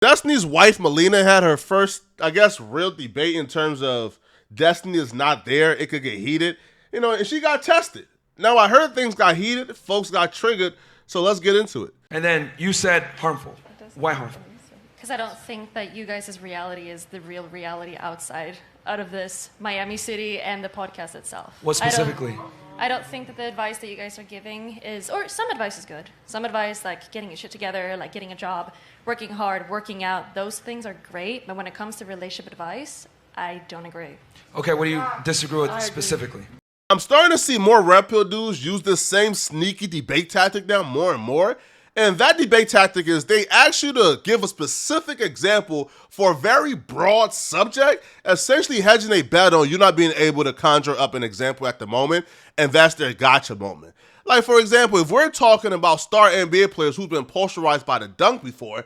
Destiny's wife, Melina, had her first, I guess, real debate in terms of Destiny is not there. It could get heated, and she got tested. Now, I heard things got heated. Folks got triggered. So let's get into it. And then you said harmful. Why harmful? Because I don't think that you guys' reality is the real reality out of this Miami City and the podcast itself. What specifically? I don't think that the advice that you guys are giving is, or some advice is good. Some advice, like getting your shit together, like getting a job, working hard, working out, those things are great. But when it comes to relationship advice, I don't agree. Okay, what do you disagree with specifically? I'm starting to see more Red Pill dudes use this same sneaky debate tactic now more and more. And that debate tactic is they ask you to give a specific example for a very broad subject, essentially hedging a bet on you not being able to conjure up an example at the moment, and that's their gotcha moment. Like, for example, if we're talking about star NBA players who've been posterized by the dunk before,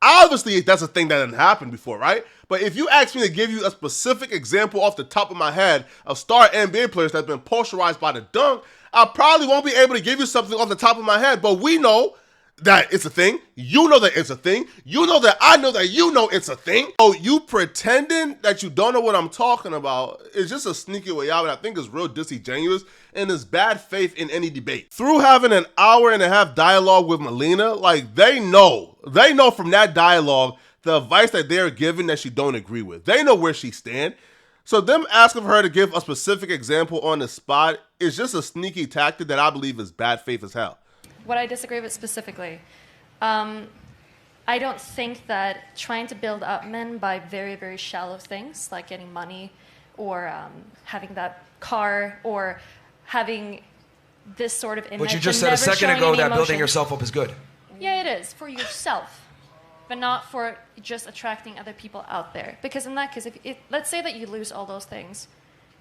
obviously that's a thing that didn't happen before, right? But if you ask me to give you a specific example off the top of my head of star NBA players that have been posterized by the dunk, I probably won't be able to give you something off the top of my head, but we know that it's a thing. You know that it's a thing. You know that I know that you know it's a thing. So you pretending that you don't know what I'm talking about is just a sneaky way out, and I think is real disingenuous and is bad faith in any debate. Through having an hour and a half dialogue with Melina, like they know from that dialogue the advice that they're giving that she don't agree with. They know where she stand. So them asking for her to give a specific example on the spot is just a sneaky tactic that I believe is bad faith as hell. What I disagree with specifically, I don't think that trying to build up men by very, very shallow things like getting money or having that car or having this sort of image. But you just said a second ago that building yourself up is good. Yeah, it is for yourself, but not for just attracting other people out there. Because in that case, let's say that you lose all those things,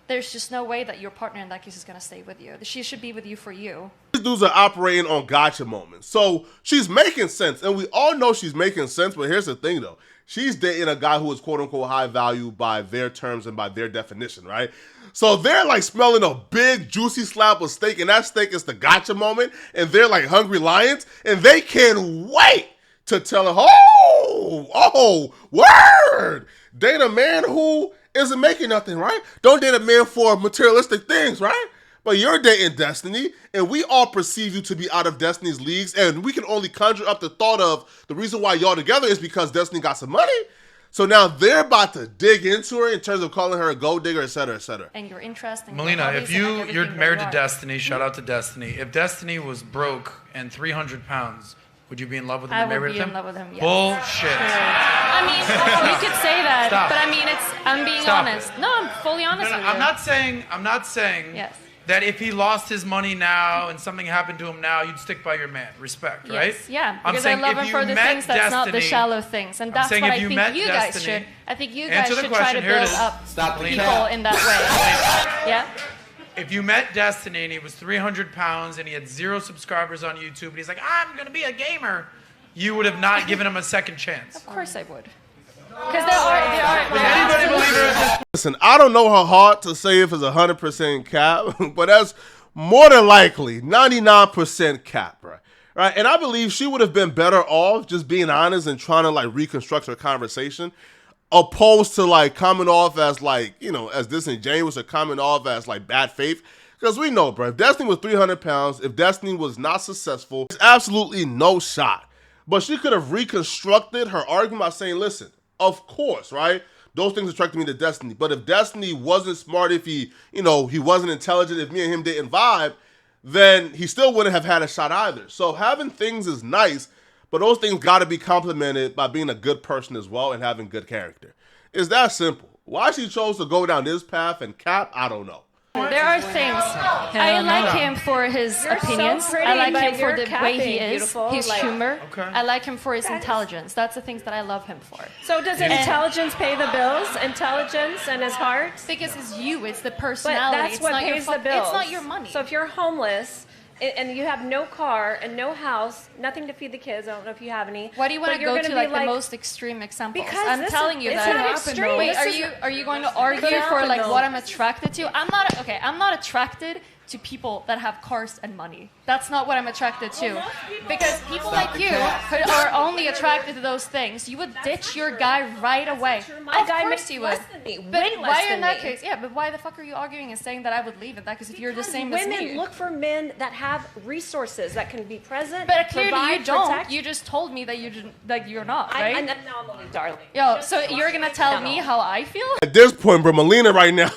there's just no way that your partner in that case is going to stay with you. She should be with you for you. These dudes are operating on gotcha moments. So she's making sense, and we all know she's making sense, but here's the thing, though. She's dating a guy who is quote-unquote high value by their terms and by their definition, right? So they're like smelling a big, juicy slab of steak, and that steak is the gotcha moment, and they're like hungry lions, and they can't wait to tell her, word! Date a man who isn't making nothing, right? Don't date a man for materialistic things, right? But you're dating Destiny, and we all perceive you to be out of Destiny's leagues, and we can only conjure up the thought of the reason why y'all together is because Destiny got some money. So now they're about to dig into her in terms of calling her a gold digger, et cetera, et cetera. And your interest in Melina, if you're married to Destiny, shout out to Destiny. If Destiny was broke and 300 pounds, would you be in love with him and married with him? I would be in love with him, yes. Bullshit. I mean, you could say that, Stop. but I mean, I'm being honest. No, I'm fully honest with you. I'm not saying yes. that if he lost his money now and something happened to him now, you'd stick by your man. Respect, right? Yes, yeah. Because I love him for the things that's not the shallow things. And that's what I think you guys should. I think you guys should try to build up people in that way. Yeah? If you met Destiny and he was 300 pounds and he had 0 subscribers on YouTube and he's like, I'm going to be a gamer, you would have not given him a second chance. Of course I would. Because there are. Would anybody believe her? Listen, I don't know her heart to say if it's 100% cap, but that's more than likely 99% cap, right? And I believe she would have been better off just being honest and trying to like reconstruct her conversation, opposed to like coming off as like, as disingenuous or coming off as like bad faith. Because we know, bro, if Destiny was 300 pounds, if Destiny was not successful, there's absolutely no shot. But she could have reconstructed her argument by saying, listen, of course, right? Those things attracted me to Destiny. But if Destiny wasn't smart, if he wasn't intelligent, if me and him didn't vibe, then he still wouldn't have had a shot either. So having things is nice, but those things got to be complemented by being a good person as well and having good character. It's that simple. Why she chose to go down this path and cap, I don't know. There are things. I like him for his opinions. So pretty, I like him for the capping, way he is, beautiful. his humor. Okay. I like him for his intelligence. That's the things that I love him for. So does intelligence pay the bills? Intelligence and his heart? Because it's you. It's the But personality. that's it's what not pays your the bills. It's not your money. So if you're homeless and you have no car and no house, nothing to feed the kids, I don't know if you have any. Why do you want but to you're go to gonna be like the most extreme examples? Because I'm telling you it's that. not extreme. Wait, This are you going to argue for like what I'm attracted to? I'm not attracted to people that have cars and money. That's not what I'm attracted to. Because people like you are only attracted to those things. You would ditch your guy right away. My guy Of makes course you less would. than me. But Way less why than in that me. case? Yeah, but why the fuck are you arguing and saying that I would leave it? That because if you're the same as Women me. look for men that have resources that can be present. But clearly provide, you don't. protect. You just told me that you didn't, that you're not, I right? now I'm only darling. Yo, so you're gonna tell me how I feel? At this point, bro, Melina right now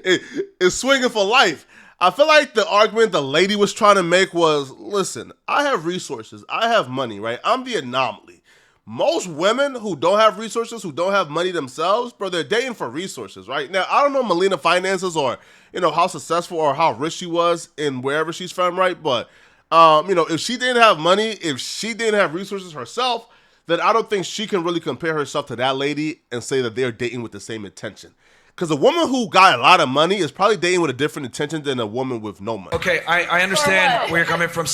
is swinging for life. I feel like the argument the lady was trying to make was, listen, I have resources. I have money, right? I'm the anomaly. Most women who don't have resources, who don't have money themselves, bro, they're dating for resources, right? Now, I don't know Melina finances or, how successful or how rich she was in wherever she's from, right? But, if she didn't have money, if she didn't have resources herself, then I don't think she can really compare herself to that lady and say that they're dating with the same intention. Because a woman who got a lot of money is probably dating with a different intention than a woman with no money. Okay, I understand where you're coming from.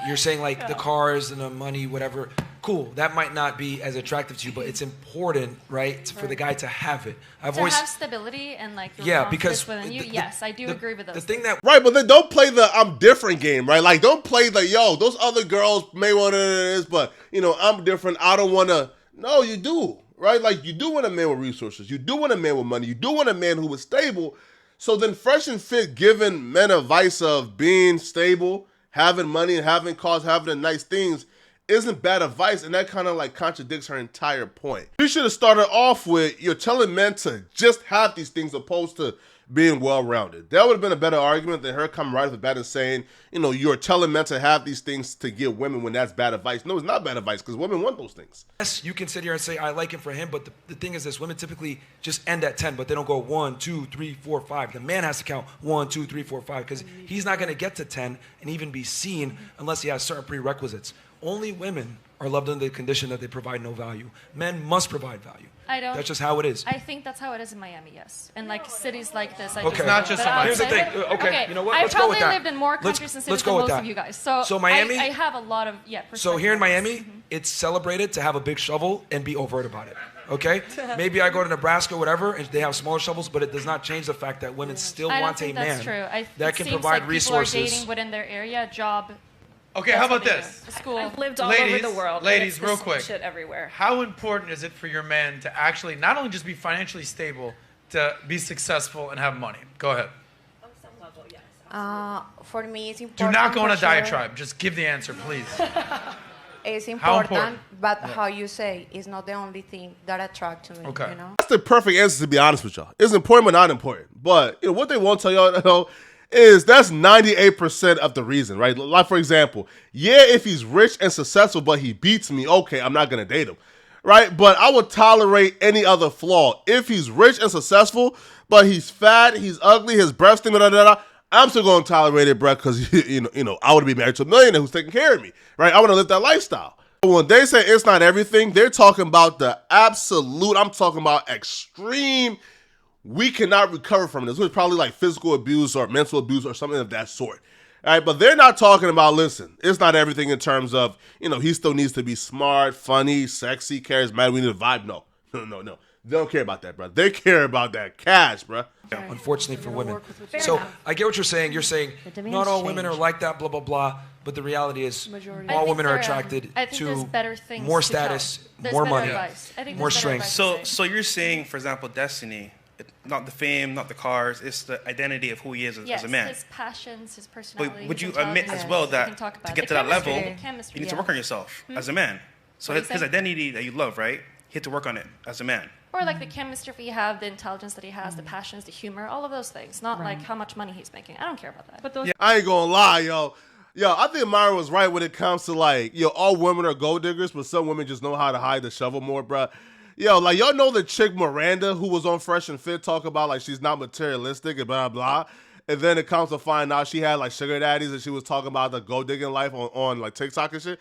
You're saying like the cars and the money, whatever. Cool, that might not be as attractive to you, but it's important, right, for the guy to have it. To have stability and like because within you. Yes, I do agree with those. The thing that right, but then don't play the I'm different game, right? Like don't play the those other girls may want to do this, but I'm different. I don't want to. No, you do. Right? Like, you do want a man with resources. You do want a man with money. You do want a man who is stable. So then Fresh and Fit giving men advice of being stable, having money, and having cars, having the nice things isn't bad advice, and that kind of like contradicts her entire point. You should have started off with you're telling men to just have these things opposed to being well-rounded. That would have been a better argument than her coming right off the bat and saying, you're telling men to have these things to give women when that's bad advice. No, it's not bad advice because women want those things. Yes, you can sit here and say, I like him for him, but the thing is this, women typically just end at 10, but they don't go 1, 2, 3, 4, 5. The man has to count 1, 2, 3, 4, 5 because he's not going to get to 10 and even be seen unless he has certain prerequisites. Only women are loved under the condition that they provide no value. Men must provide value. I don't. That's just how it is. I think that's how it is in Miami, yes. And like cities like this. Okay. Not just in Miami. Here's the thing. Okay, you know what? I Let's go with that. probably lived in more countries and cities than most of you guys. So Miami. I have a lot of So here in Miami, it's celebrated to have a big shovel and be overt about it. Okay? Maybe I go to Nebraska, whatever, and they have smaller shovels, but it does not change the fact that women still want a man that can provide resources. People are dating within their area, job. Okay, how about this? School. I've lived all over the world. Ladies, and it's real the quick. same shit everywhere. How important is it for your man to actually not only just be financially stable, to be successful and have money? Go ahead. On some level, yes. For me, it's important. Do not go on a for sure. diatribe. Just give the answer, please. It's How important, important? but how you say is not the only thing that attracts to me. Okay. That's the perfect answer, to be honest with y'all. It's important but not important. But what they won't tell y'all is that's 98% of the reason, right? Like, for example, if he's rich and successful, but he beats me, okay, I'm not going to date him, right? But I would tolerate any other flaw. If he's rich and successful, but he's fat, he's ugly, his breath stinks, I'm still going to tolerate it, bro, because, I want to be married to a millionaire who's taking care of me, right? I want to live that lifestyle. When they say it's not everything, they're talking about the absolute, I'm talking about extreme. We cannot recover from this. It's probably like physical abuse or mental abuse or something of that sort. All right, but they're not talking about, listen, it's not everything in terms of, he still needs to be smart, funny, sexy, charismatic. We need a vibe. No. They don't care about that, bro. They care about that cash, bro. Unfortunately for women. So I get what you're saying. You're saying not all women are like that, blah, blah, blah. But the reality is all women are attracted to more status, more money, more strength. So you're saying, for example, Destiny, not the fame, not the cars, it's the identity of who he is as a man. His passions, his personality. But would you admit as well that to get to that level, you need to work on yourself as a man? So his identity that you love, right? He had to work on it as a man. Or like the chemistry you have, the intelligence that he has, the passions, the humor, all of those things. Not like how much money he's making. I don't care about that. But those I ain't gonna lie, yo. I think Myron was right when it comes to like, all women are gold diggers, but some women just know how to hide the shovel more, bruh. Like y'all know the chick Miranda who was on Fresh and Fit talk about like she's not materialistic and blah, blah. And then it comes to find out she had like sugar daddies and she was talking about the gold digging life on like TikTok and shit.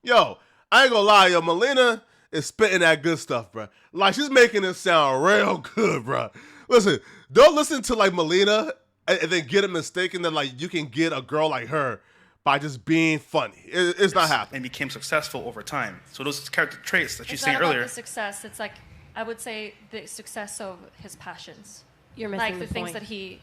I ain't gonna lie, Melina is spitting that good stuff, bruh. Like, she's making it sound real good, bruh. Listen, don't listen to, like, Melina and then get it mistaken that, like, you can get a girl like her by just being funny. It's not happening. And became successful over time. So those character traits that she's saying It's not earlier. about the success. It's like, I would say the success of his passions. You're missing like the things point. that he...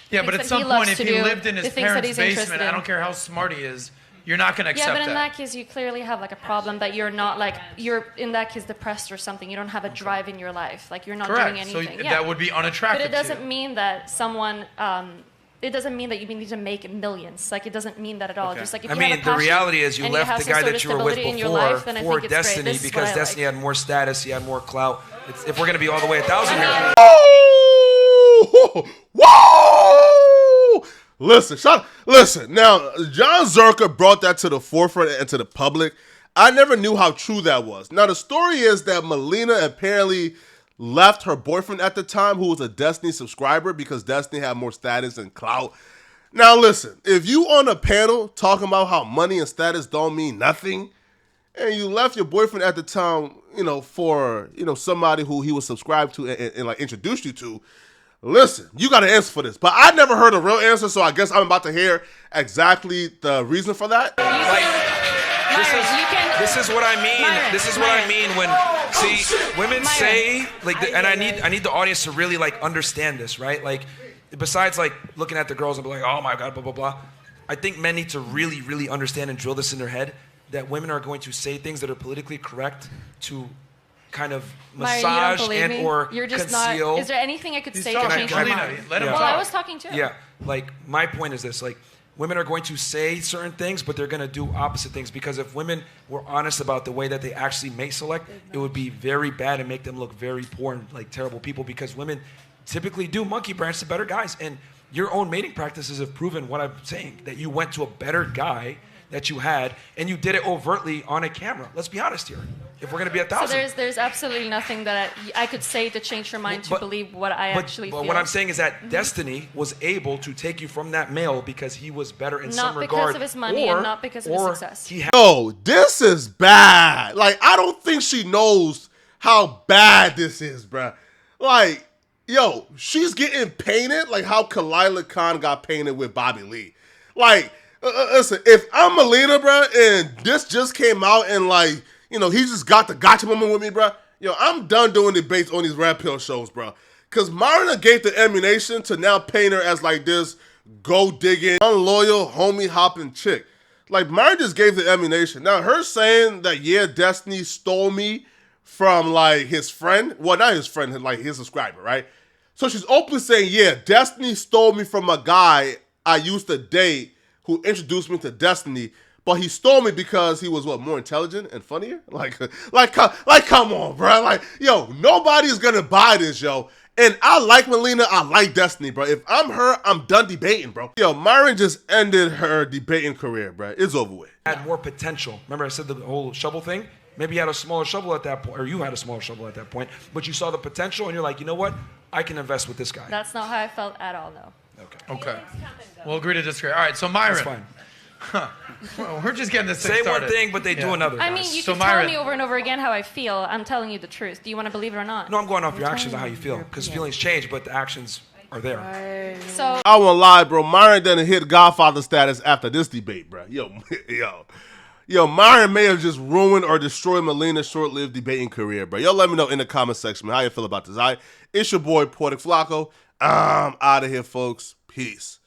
Yeah, but at that some he loves point, if to he do, lived in the his things that parents' he's interested basement, I in. don't care how smart he is, you're not going to accept Yeah, but in that. that case, you clearly have like a problem that you're not like you're in that case depressed or something. You don't have a drive in your life. Like you're not Correct. doing So anything. that would be unattractive. But it doesn't to you. mean that someone. It doesn't mean that you need to make millions. Like it doesn't mean that at all. Just like if I you have mean, a the passion reality is you and left have the some guy sort that of you were with stability in your before life, then I for think it's great. Destiny This is because what I Destiny like. had more status, he had more clout. If we're gonna be all the way 1,000 here, Whoa! Whoa! Listen. Now, John Zerka brought that to the forefront and to the public. I never knew how true that was. Now, the story is that Melina apparently left her boyfriend at the time, who was a Destiny subscriber, because Destiny had more status and clout. Now, listen, if you on a panel talking about how money and status don't mean nothing, and you left your boyfriend at the time, for, somebody who he was subscribed to and like introduced you to, listen, you got to answer for this. But I never heard a real answer, so I guess I'm about to hear exactly the reason for that. This is what I mean. This is what I mean when women say and I need the audience to really like understand this, right? Like, besides like looking at the girls and be like, oh my god, blah blah blah. I think men need to really, really understand and drill this in their head that women are going to say things that are politically correct to kind of massage or You're just conceal. not. Is there anything I could say to talking. change your Melina, mind? let him Well, talk. I was talking too. Yeah, like my point is this: like women are going to say certain things, but they're going to do opposite things because if women were honest about the way that they actually mate select, it would be very bad and make them look very poor and like terrible people because women typically do monkey branch to better guys, and your own mating practices have proven what I'm saying, that you went to a better guy that you had, and you did it overtly on a camera. Let's be honest here. If we're going to be 1,000. So there's absolutely nothing that I could say to change your mind to believe what I actually feel. But what I'm saying is that Destiny was able to take you from that male because he was better in some regard. Not because of his money and not because of his success. Yo, this is bad. Like, I don't think she knows how bad this is, bruh. Like, yo, she's getting painted like how Kalila Khan got painted with Bobby Lee. Like, listen, if I'm Melina, bro, and this just came out and like, he just got the gotcha moment with me, bro. Yo, I'm done doing debates on these Red Pill shows, bro. Because Myron gave the ammunition to now paint her as like this go-digging, unloyal, homie-hopping chick. Like, Myron just gave the ammunition. Now, her saying that, yeah, Destiny stole me from like his friend, well, not his friend, like his subscriber, right? So she's openly saying, yeah, Destiny stole me from a guy I used to date who introduced me to Destiny, but he stole me because he was more intelligent and funnier? Like, come on, bro. Like, yo, nobody's gonna buy this, yo. And I like Melina, I like Destiny, bro. If I'm her, I'm done debating, bro. Yo, Myron just ended her debating career, bro. It's over with. Had more potential. Remember I said the whole shovel thing? Maybe you had a smaller shovel at that point, or you had a smaller shovel at that point, but you saw the potential and you're like, you know what? I can invest with this guy. That's not how I felt at all, though. Okay. We'll agree to disagree. All right, so Myron. That's fine. Well, we're just getting this thing Say started. one thing, but they do another. I mean, guys. you So can Myron- tell me over and over again how I feel. I'm telling you the truth. Do you want to believe it or not? No, I'm going off your actions and how you feel, because feelings change, but the actions are there. So I won't lie, bro. Myron done hit Godfather status after this debate, bro. Yo, Myron may have just ruined or destroyed Melina's short-lived debating career, bro. Y'all let me know in the comment section, man, how you feel about this. All right? It's your boy, Poetic Flacco. I'm out of here, folks. Peace.